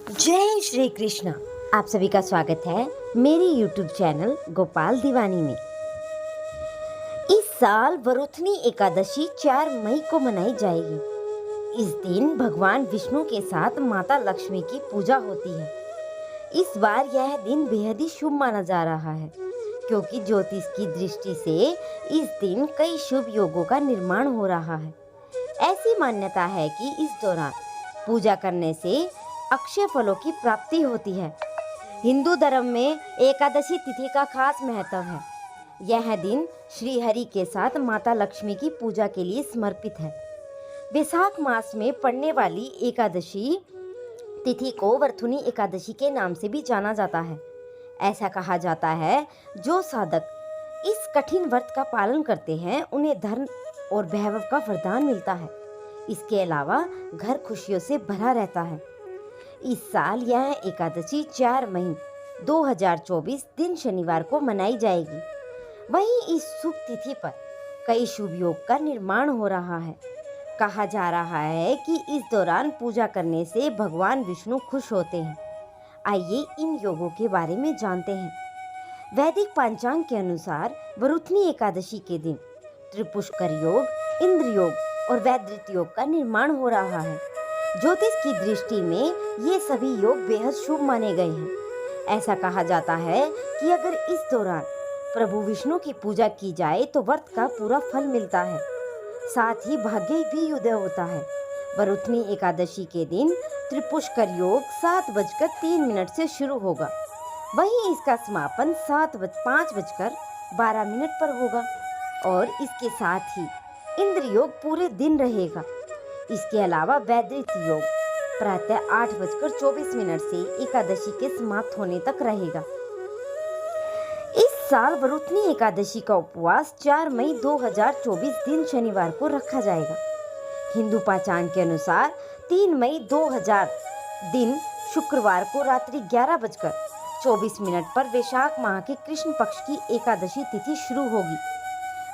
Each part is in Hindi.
जय श्री कृष्ण। आप सभी का स्वागत है मेरे YouTube चैनल गोपाल दीवानी में। इस साल वरुथनी एकादशी 4 मई को मनाई जाएगी। इस दिन भगवान विष्णु के साथ माता लक्ष्मी की पूजा होती है। इस बार यह दिन बेहद ही शुभ माना जा रहा है क्योंकि ज्योतिष की दृष्टि से इस दिन कई शुभ योगों का निर्माण हो रहा है। ऐसी मान्यता है कि इस दौरान पूजा करने से अक्षय फलों की प्राप्ति होती है। हिंदू धर्म में एकादशी तिथि का खास महत्व है। यह दिन श्री हरि के साथ माता लक्ष्मी की पूजा के लिए समर्पित है। वैशाख मास में पड़ने वाली एकादशी तिथि को वरुथनी एकादशी के नाम से भी जाना जाता है। ऐसा कहा जाता है जो साधक इस कठिन व्रत का पालन करते हैं उन्हें धन और वैभव का वरदान मिलता है। इसके अलावा घर खुशियों से भरा रहता है। इस साल यह एकादशी 4 मई 2024 दिन शनिवार को मनाई जाएगी। वहीं इस शुभ तिथि पर कई शुभ योग का निर्माण हो रहा है। कहा जा रहा है कि इस दौरान पूजा करने से भगवान विष्णु खुश होते हैं। आइए इन योगों के बारे में जानते हैं। वैदिक पंचांग के अनुसार वरुथनी एकादशी के दिन त्रिपुष्कर योग, इंद्र योग और वैदृत योग का निर्माण हो रहा है। ज्योतिष की दृष्टि में ये सभी योग बेहद शुभ माने गए हैं। ऐसा कहा जाता है कि अगर इस दौरान प्रभु विष्णु की पूजा की जाए तो व्रत का पूरा फल मिलता है, साथ ही भाग्य भी उदय होता है। वरुथनी एकादशी के दिन त्रिपुष्कर योग 7:03 से शुरू होगा। वहीं इसका समापन 5:12 पर होगा और इसके साथ ही इंद्र योग पूरे दिन रहेगा। इसके अलावा वैदृत योग प्रातः 8:24 से एकादशी के समाप्त होने तक रहेगा। इस साल वरुथनी एकादशी का उपवास 4 मई 2024 दिन शनिवार को रखा जाएगा। हिंदू पंचांग के अनुसार 3 मई 2000 दिन शुक्रवार को रात्रि 11:24 पर वैशाख माह के कृष्ण पक्ष की एकादशी तिथि शुरू होगी।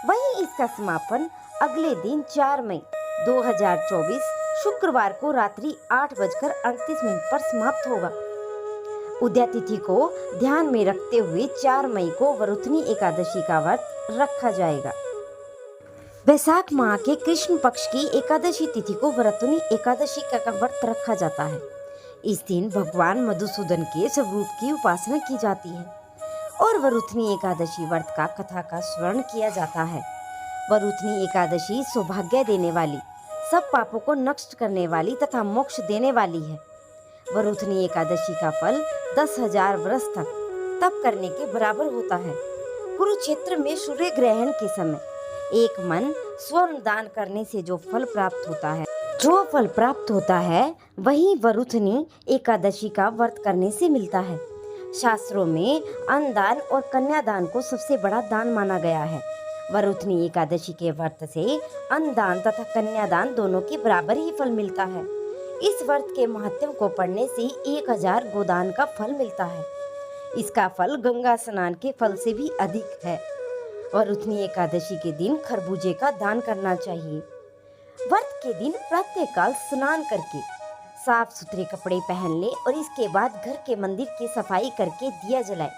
वहीं इसका समापन अगले दिन 4 मई 2024 शुक्रवार को रात्रि 8:38 पर समाप्त होगा। उदय तिथि को ध्यान में रखते हुए 4 मई को वरुथनी एकादशी का व्रत रखा जाएगा। वैशाख माह के कृष्ण पक्ष की एकादशी तिथि को वरुथनी एकादशी का व्रत रखा जाता है। इस दिन भगवान मधुसूदन के स्वरूप की उपासना की जाती है और वरुथनी एकादशी व्रत का कथा का स्मरण किया जाता है। वरुथनी एकादशी सौभाग्य देने वाली, सब पापों को नष्ट करने वाली तथा मोक्ष देने वाली है। वरुथनी एकादशी का फल 10,000 वर्ष तक तप करने के बराबर होता है। कुरुक्षेत्र में सूर्य ग्रहण के समय एक मन स्वर्ण दान करने से जो फल प्राप्त होता है वही वरुथनी एकादशी का व्रत करने से मिलता है। शास्त्रों में अन्नदान और कन्यादान को सबसे बड़ा दान माना गया है। वरुथनी एकादशी के व्रत से अन्नदान तथा कन्यादान दोनों के बराबर ही फल मिलता है। इस व्रत के महत्व को पढ़ने से 1000 गोदान का फल मिलता है। इसका फल गंगा स्नान के फल से भी अधिक है। वरुथनी एकादशी के दिन खरबूजे का दान करना चाहिए। व्रत के दिन प्रातःकाल स्नान करके साफ सुथरे कपड़े पहन ले और इसके बाद घर के मंदिर की सफाई करके दिया जलाए।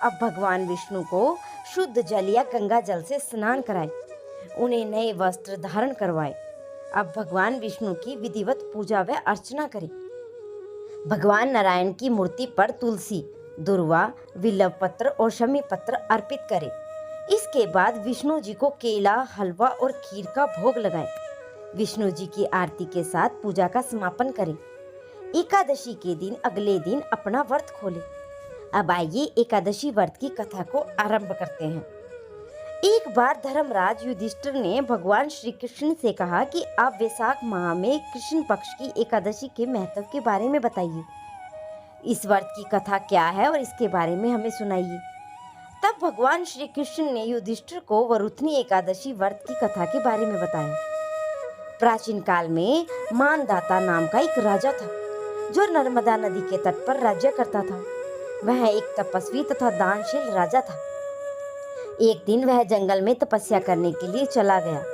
अब भगवान विष्णु को शुद्ध जल या गंगा जल से स्नान कराएं, उन्हें नए वस्त्र धारण करवाएं। अब भगवान विष्णु की विधिवत पूजा व अर्चना करें। भगवान नारायण की मूर्ति पर तुलसी, दुर्वा, विल्व पत्र और शमी पत्र अर्पित करें। इसके बाद विष्णु जी को केला, हलवा और खीर का भोग लगाएं। विष्णु जी की आरती के साथ पूजा का समापन करें। एकादशी के दिन अगले दिन अपना व्रत खोलें। अब आइए एकादशी व्रत की कथा को आरंभ करते हैं। एक बार धर्मराज युधिष्ठिर ने भगवान श्री कृष्ण से कहा कि आप वैशाख माह में कृष्ण पक्ष की एकादशी के महत्व के बारे में बताइए। इस व्रत की कथा क्या है और इसके बारे में हमें सुनाइए। तब भगवान श्री कृष्ण ने युधिष्ठिर को वरुथनी एकादशी व्रत की कथा के बारे में बताया। प्राचीन काल में मानदाता नाम का एक राजा था जो नर्मदा नदी के तट पर राज्य करता था। वह एक तपस्वी तथा दानशील राजा था। एक दिन वह जंगल में तपस्या करने के लिए चला गया।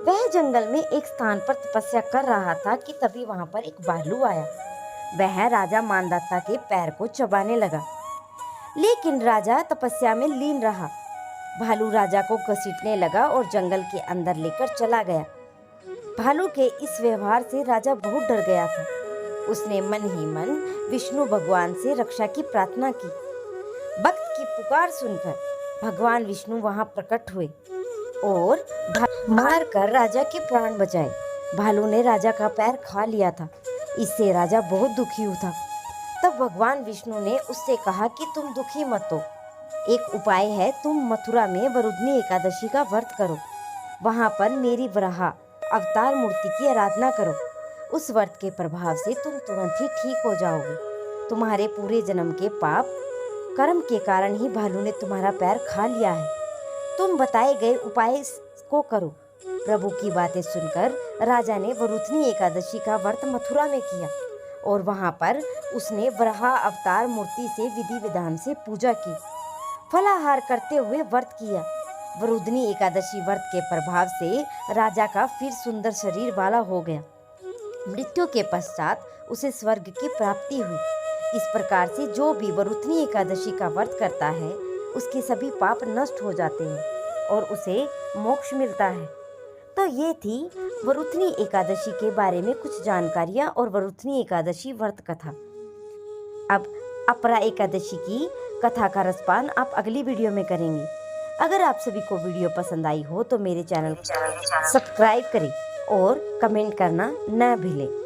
वह जंगल में एक स्थान पर तपस्या कर रहा था कि तभी वहां पर एक भालू आया। वह राजा मांधाता के पैर को चबाने लगा, लेकिन राजा तपस्या में लीन रहा। भालू राजा को घसीटने लगा और जंगल के अंदर लेकर चला गया। भालू के इस व्यवहार से राजा बहुत डर गया था। उसने मन ही मन विष्णु भगवान से रक्षा की प्रार्थना की। भक्त की पुकार सुनकर भगवान विष्णु वहां प्रकट हुए और मार कर राजा के प्राण बचाए। भालू ने राजा का पैर खा लिया था। इससे राजा बहुत दुखी हुआ था। तब भगवान विष्णु ने उससे कहा कि तुम दुखी मत हो, एक उपाय है, तुम मथुरा में वरुधनी एकादशी का व्रत करो। वहां पर मेरी वराह अवतार मूर्ति की आराधना करो। उस व्रत के प्रभाव से तुम तुरंत ही ठीक हो जाओगे। तुम्हारे पूरे जन्म के पाप कर्म के कारण ही भालू ने तुम्हारा पैर खा लिया है। तुम बताए गए उपाय को करो। प्रभु की बातें सुनकर राजा ने वरुधनी एकादशी का व्रत मथुरा में किया और वहां पर उसने वराह अवतार मूर्ति से विधि विधान से पूजा की, फलाहार करते हुए व्रत किया। वरुधनी एकादशी व्रत के प्रभाव से राजा का फिर सुंदर शरीर वाला हो गया। मृत्यु के पश्चात उसे स्वर्ग की प्राप्ति हुई। इस प्रकार से जो भी वरुधनी एकादशी का व्रत करता है उसके सभी पाप नष्ट हो जाते हैं और उसे मोक्ष मिलता है। तो ये थी वरुधनी एकादशी के बारे में कुछ जानकारियाँ और वरुधनी एकादशी व्रत कथा। अब अपरा एकादशी की कथा का रसपान आप अगली वीडियो में करेंगे। अगर आप सभी को वीडियो पसंद आई हो तो मेरे चैनल को सब्सक्राइब करें और कमेंट करना न भूलें।